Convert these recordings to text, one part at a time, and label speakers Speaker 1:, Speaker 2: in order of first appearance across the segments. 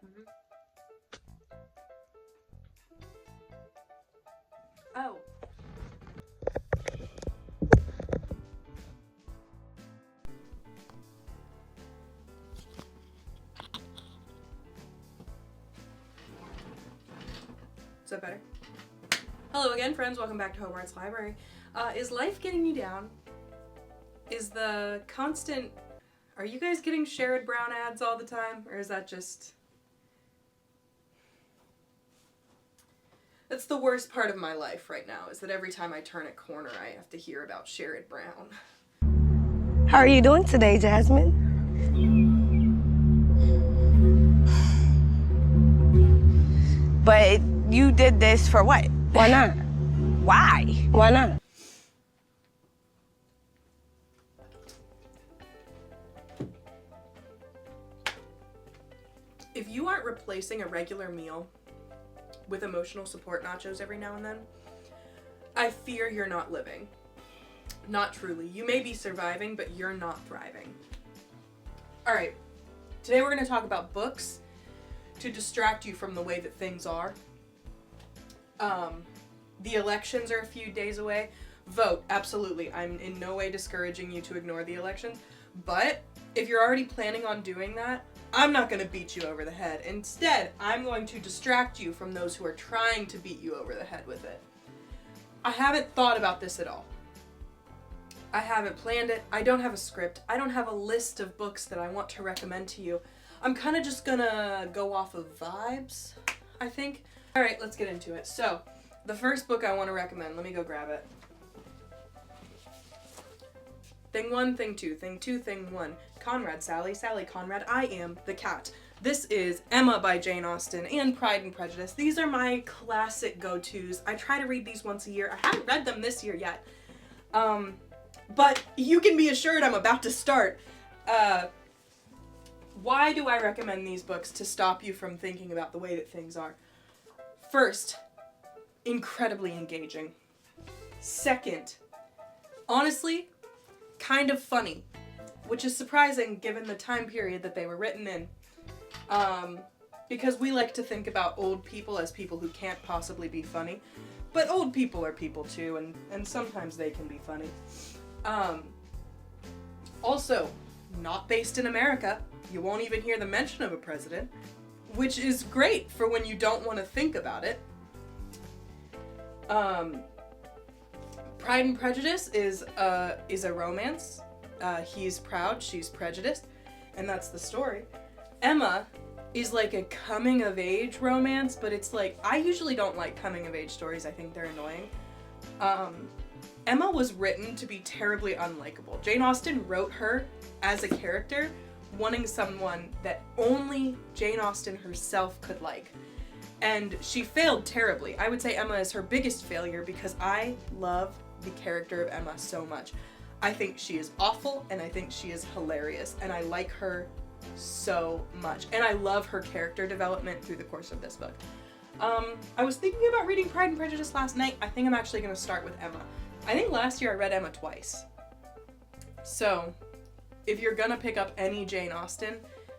Speaker 1: Mhm. Oh. Is that better? Hello again, friends. Welcome back to Hogwarts Library. Is life getting you down? Is the constant... Are you guys getting Sherrod Brown ads all the time? Or is that just... That's the worst part of my life right now, is that every time I turn a corner, I have to hear about Sherrod Brown.
Speaker 2: How are you doing today, Jasmine? But you did this for what? Why not? Why? Why not?
Speaker 1: If you aren't replacing a regular meal with emotional support nachos every now and then, I fear you're not living. Not truly. You may be surviving, but you're not thriving. Alright, today we're going to talk about books to distract you from the way that things are. The elections are a few days away. Vote, absolutely. I'm in no way discouraging you to ignore the elections, but if you're already planning on doing that, I'm not going to beat you over the head. Instead, I'm going to distract you from those who are trying to beat you over the head with it. I haven't thought about this at all. I haven't planned it. I don't have a script. I don't have a list of books that I want to recommend to you. I'm kind of just gonna go off of vibes, I think. Alright, let's get into it. So, the first book I want to recommend, let me go grab it. Thing 1, Thing 2, Thing 2, Thing 1. Conrad, Sally, Sally, Conrad, I Am the Cat. This is Emma by Jane Austen and Pride and Prejudice. These are my classic go-tos. I try to read these once a year. I haven't read them this year yet. But you can be assured I'm about to start. Why do I recommend these books to stop you from thinking about the way that things are? First, incredibly engaging. Second, honestly, kind of funny, which is surprising given the time period that they were written in. Because we like to think about old people as people who can't possibly be funny, but old people are people too, and sometimes they can be funny. Also, not based in America. You won't even hear the mention of a president, which is great for when you don't want to think about it. Pride and Prejudice is a romance. He's proud, she's prejudiced, and that's the story. Emma is like a coming-of-age romance, but it's like, I usually don't like coming-of-age stories. I think they're annoying. Emma was written to be terribly unlikable. Jane Austen wrote her as a character, wanting someone that only Jane Austen herself could like. And she failed terribly. I would say Emma is her biggest failure because I love the character of Emma so much. I think she is awful, and I think she is hilarious, and I like her so much. And I love her character development through the course of this book. I was thinking about reading Pride and Prejudice last night. I think I'm actually going to start with Emma. I think last year I read Emma twice. So, if you're gonna pick up any Jane Austen,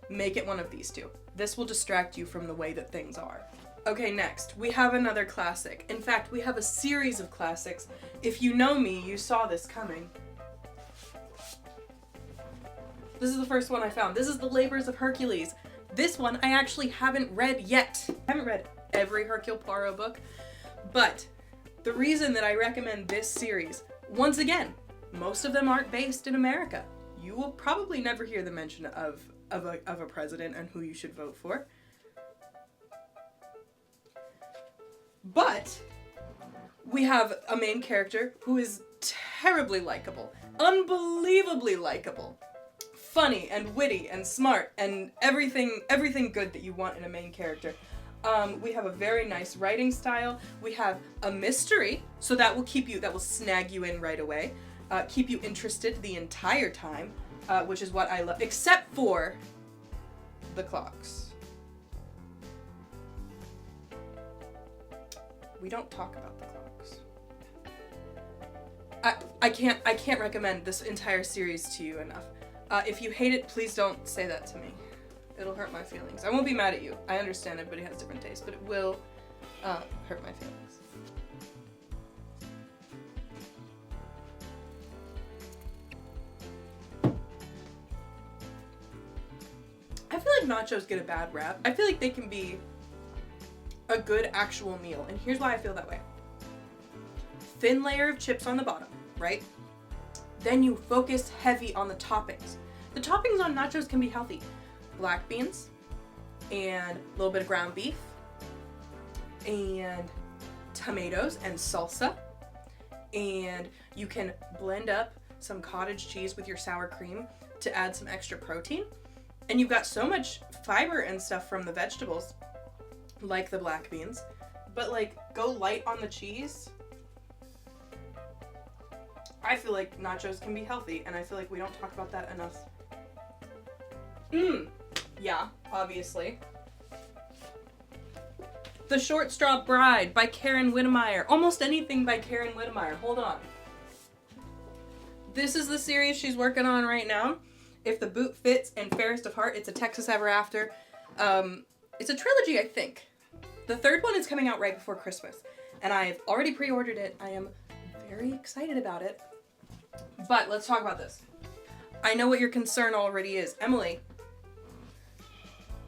Speaker 1: make it one of these two. This will distract you from the way that things are. Okay, next, we have another classic. In fact, we have a series of classics. If you know me, you saw this coming. This is the first one I found. This is The Labors of Hercules. This one I actually haven't read yet. I haven't read every Hercule Poirot book, but the reason that I recommend this series, once again, most of them aren't based in America. You will probably never hear the mention of a president and who you should vote for. But we have a main character who is terribly likable, unbelievably likable, funny and witty and smart and everything good that you want in a main character. We have a very nice writing style. We have a mystery, so that will snag you in right away, keep you interested the entire time, which is what I love, except for the clocks. We don't talk about the clocks. I can't recommend this entire series to you enough. If you hate it, please don't say that to me. It'll hurt my feelings. I won't be mad at you. I understand everybody has different tastes, but it will hurt my feelings. I feel like nachos get a bad rap. I feel like they can be a good actual meal, and here's why I feel that way. Thin layer of chips on the bottom, right? Then you focus heavy on the toppings. The toppings on nachos can be healthy. Black beans, and a little bit of ground beef, and tomatoes and salsa, and you can blend up some cottage cheese with your sour cream to add some extra protein. And you've got so much fiber and stuff from the vegetables, like the black beans, but like go light on the cheese. I feel like nachos can be healthy, and I feel like we don't talk about that enough. Yeah, obviously. The Short Straw Bride by Karen Witemeyer. Almost anything by Karen Witemeyer. Hold on. This is the series she's working on right now. If the Boot Fits and Fairest of Heart. It's a Texas Ever After. It's a trilogy, I think. The third one is coming out right before Christmas, and I've already pre-ordered it. I am very excited about it. But let's talk about this. I know what your concern already is. Emily,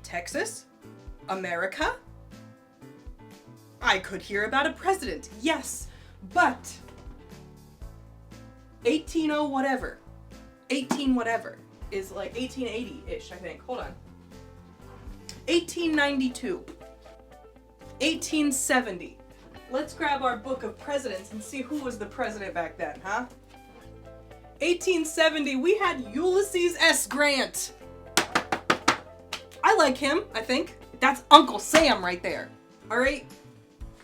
Speaker 1: Texas? America? I could hear about a president, yes, but 18 whatever is like 1880-ish, I think. Hold on. 1892. 1870. Let's grab our book of presidents and see who was the president back then, huh? 1870, we had Ulysses S. Grant. I like him, I think. That's Uncle Sam right there, all right?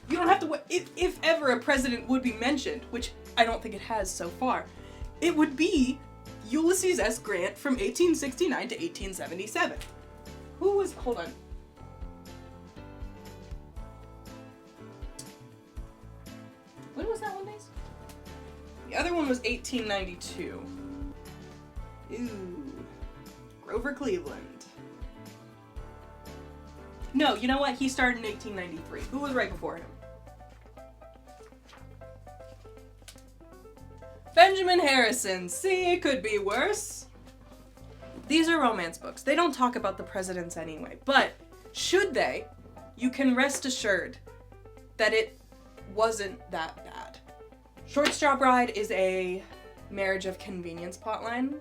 Speaker 1: You don't have to, if ever a president would be mentioned, which I don't think it has so far, it would be Ulysses S. Grant from 1869 to 1877. Who was, hold on. When was that one, Days? The other one was 1892. Ooh. Grover Cleveland. No, you know what? He started in 1893. Who was right before him? Benjamin Harrison. See, it could be worse. These are romance books. They don't talk about the presidents anyway. But should they, you can rest assured that it wasn't that bad. Short Straw Bride is a marriage of convenience plotline.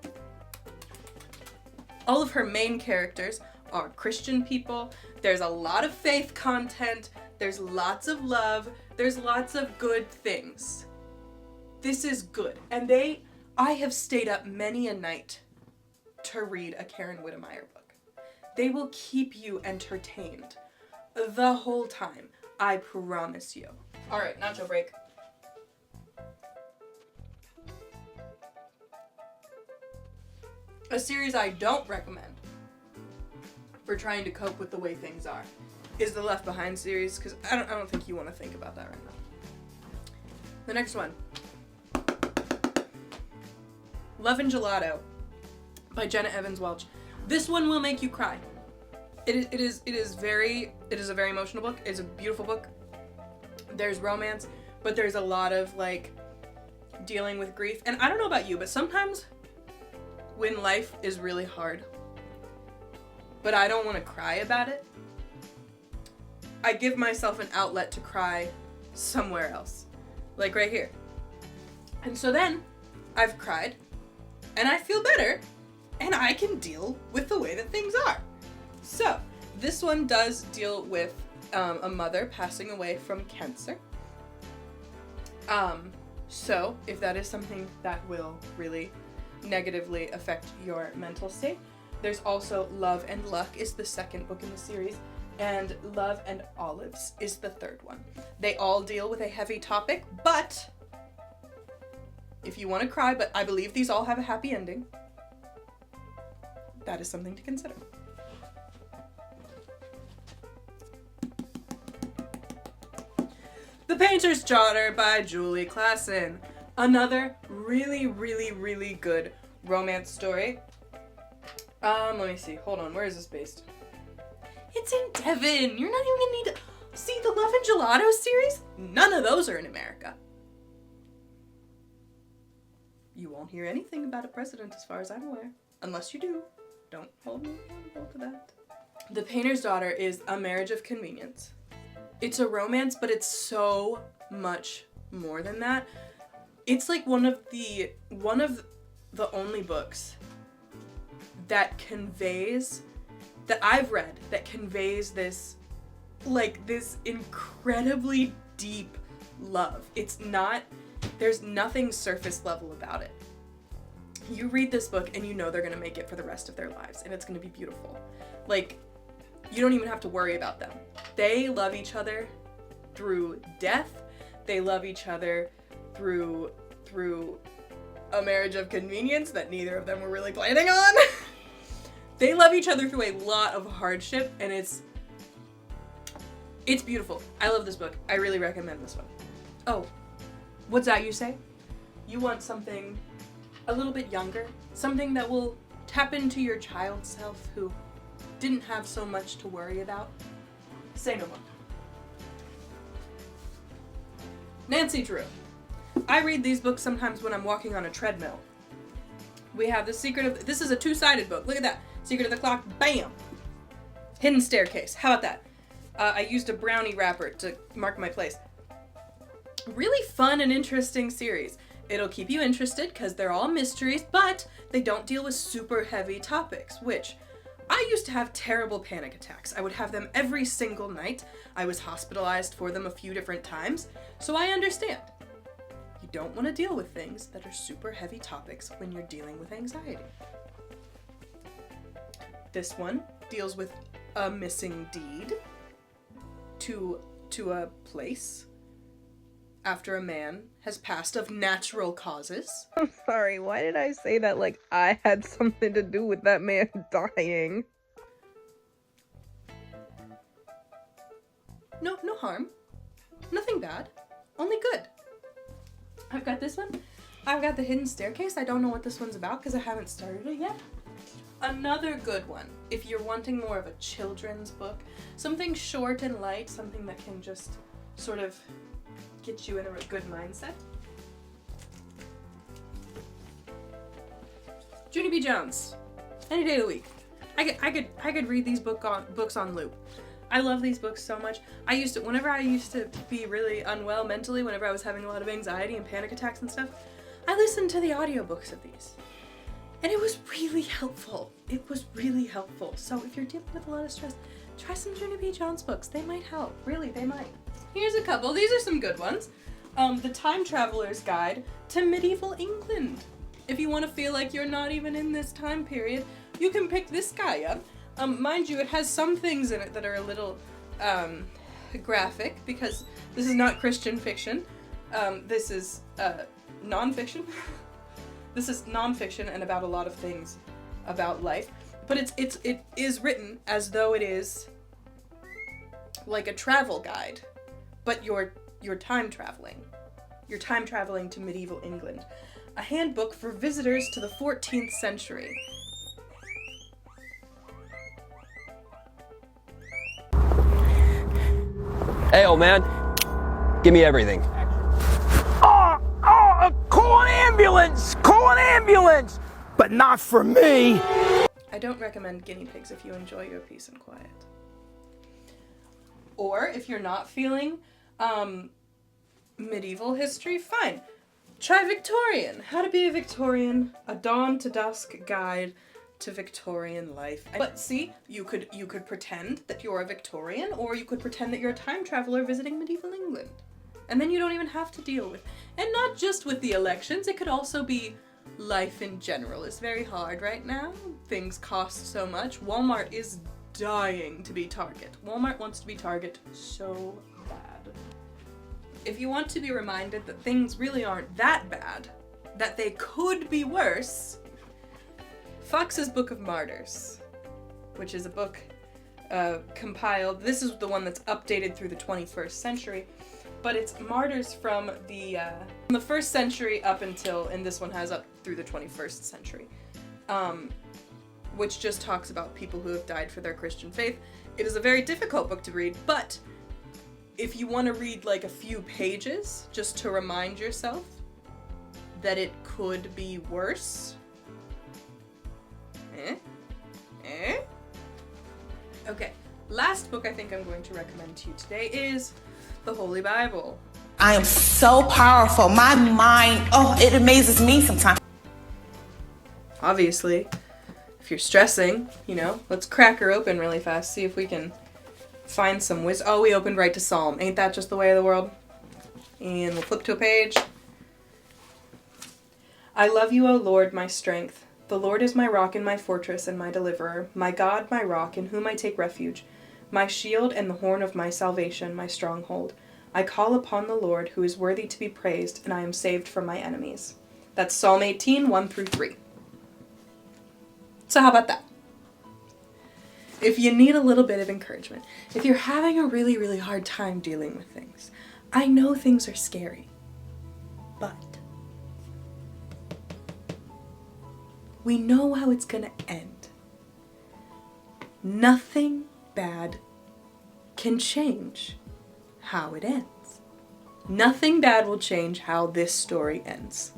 Speaker 1: All of her main characters are Christian people. There's a lot of faith content. There's lots of love. There's lots of good things. This is good. And I have stayed up many a night to read a Karen Witemeyer book. They will keep you entertained the whole time. I promise you. All right, nacho break. A series I don't recommend for trying to cope with the way things are is the Left Behind series, because I don't think you want to think about that right now. The next one. Love and Gelato by Jenna Evans Welch. This one will make you cry. It is a very emotional book. It's a beautiful book. There's romance, but there's a lot of like dealing with grief. And I don't know about you, but sometimes when life is really hard, but I don't want to cry about it, I give myself an outlet to cry somewhere else. Like right here. And so then I've cried and I feel better and I can deal with the way that things are. So this one does deal with a mother passing away from cancer. So if that is something that will really negatively affect your mental state, there's also Love and Luck is the second book in the series, and Love and Olives is the third one. They all deal with a heavy topic, but if you want to cry, but I believe these all have a happy ending, that is something to consider. The Painter's Daughter by Julie Klassen. Another really, really, really good romance story. Let me see. Hold on. Where is this based? It's in Devon. You're not even gonna need to see the Love and Gelato series. None of those are in America. You won't hear anything about a president as far as I'm aware. Unless you do. Don't hold me accountable to that. The Painter's Daughter is a marriage of convenience. It's a romance, but it's so much more than that. It's like one of the only books that I've read that conveys this incredibly deep love. There's nothing surface level about it. You read this book and you know they're gonna make it for the rest of their lives, and it's gonna be beautiful. Like, you don't even have to worry about them. They love each other through death. They love each other through a marriage of convenience that neither of them were really planning on. They love each other through a lot of hardship, and it's beautiful. I love this book. I really recommend this one. Oh, what's that you say? You want something a little bit younger? Something that will tap into your child self who didn't have so much to worry about? Say no more. Nancy Drew. I read these books sometimes when I'm walking on a treadmill. We have this is a two-sided book. Look at that. Secret of the Clock, bam! Hidden Staircase, how about that? I used a brownie wrapper to mark my place. Really fun and interesting series. It'll keep you interested because they're all mysteries, but they don't deal with super heavy topics, which I used to have terrible panic attacks. I would have them every single night. I was hospitalized for them a few different times, so I understand. You don't want to deal with things that are super heavy topics when you're dealing with anxiety. This one deals with a missing deed to a place after a man has passed of natural causes.
Speaker 2: I'm sorry, why did I say that like I had something to do with that man dying?
Speaker 1: No harm. Nothing bad. Only good. I've got this one. I've got The Hidden Staircase. I don't know what this one's about because I haven't started it yet. Another good one, if you're wanting more of a children's book, something short and light, something that can just sort of get you in a good mindset. Junie B. Jones, any day of the week. I could read these books on loop. I love these books so much. Whenever I used to be really unwell mentally, whenever I was having a lot of anxiety and panic attacks and stuff, I listened to the audiobooks of these. And it was really helpful. It was really helpful. So if you're dealing with a lot of stress, try some Junie B. Jones books. They might help. Really, they might. Here's a couple. These are some good ones. The Time Traveler's Guide to Medieval England. If you want to feel like you're not even in this time period, you can pick this guy up. Mind you, it has some things in it that are a little graphic because this is not Christian fiction. This is nonfiction. This is nonfiction and about a lot of things about life, but it is written as though it is like a travel guide, but you're time traveling. You're time traveling to medieval England. A handbook for visitors to the 14th century.
Speaker 3: Hey, old man, give me everything.
Speaker 4: Call an ambulance! Call an ambulance! But not for me!
Speaker 1: I don't recommend guinea pigs if you enjoy your peace and quiet. Or if you're not feeling medieval history, fine. Try Victorian. How to be a Victorian, a dawn to dusk guide to Victorian life. But see, you could pretend that you're a Victorian, or you could pretend that you're a time traveler visiting medieval England. And then you don't even have to deal with, and not just with the elections, it could also be life in general. It's very hard right now. Things cost so much. Walmart is dying to be Target. Walmart wants to be Target so bad. If you want to be reminded that things really aren't that bad, that they could be worse, Fox's Book of Martyrs, which is a book compiled, this is the one that's updated through the 21st century, but it's martyrs from the 1st century up until, and this one has up through the 21st century, which just talks about people who have died for their Christian faith. It is a very difficult book to read, but if you want to read like a few pages just to remind yourself that it could be worse. Okay, last book I think I'm going to recommend to you today is the Holy Bible.
Speaker 5: I am so powerful. My mind, it amazes me sometimes.
Speaker 1: Obviously, if you're stressing, let's crack her open really fast, see if we can find some wisdom. Oh, we opened right to Psalm. Ain't that just the way of the world? And we'll flip to a page. I love you, O Lord, my strength. The Lord is my rock and my fortress and my deliverer, my God, my rock, in whom I take refuge, my shield and the horn of my salvation, my stronghold. I call upon the Lord, who is worthy to be praised, and I am saved from my enemies. That's Psalm 18, 1-3. So how about that? If you need a little bit of encouragement, if you're having a really, really hard time dealing with things, I know things are scary, but we know how it's gonna end. Nothing bad can change how it ends. Nothing bad will change how this story ends.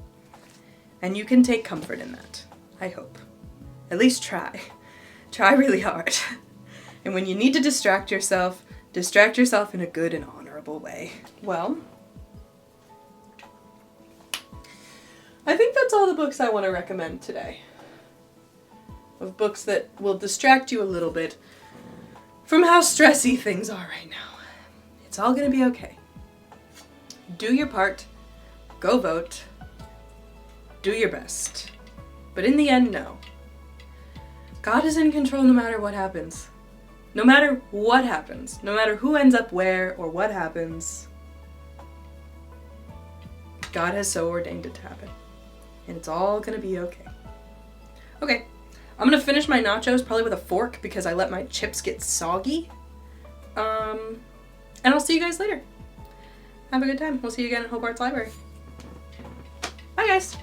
Speaker 1: And you can take comfort in that, I hope. At least try. Try really hard. And when you need to distract yourself in a good and honorable way. Well, I think that's all the books I want to recommend today. Of books that will distract you a little bit from how stressy things are right now. It's all gonna be okay. Do your part. Go vote. Do your best. But in the end, know. God is in control no matter what happens. No matter what happens. No matter who ends up where or what happens. God has so ordained it to happen. And it's all gonna be okay. Okay. I'm gonna finish my nachos probably with a fork because I let my chips get soggy. And I'll see you guys later. Have a good time. We'll see you again at Hope Arts Library. Bye guys!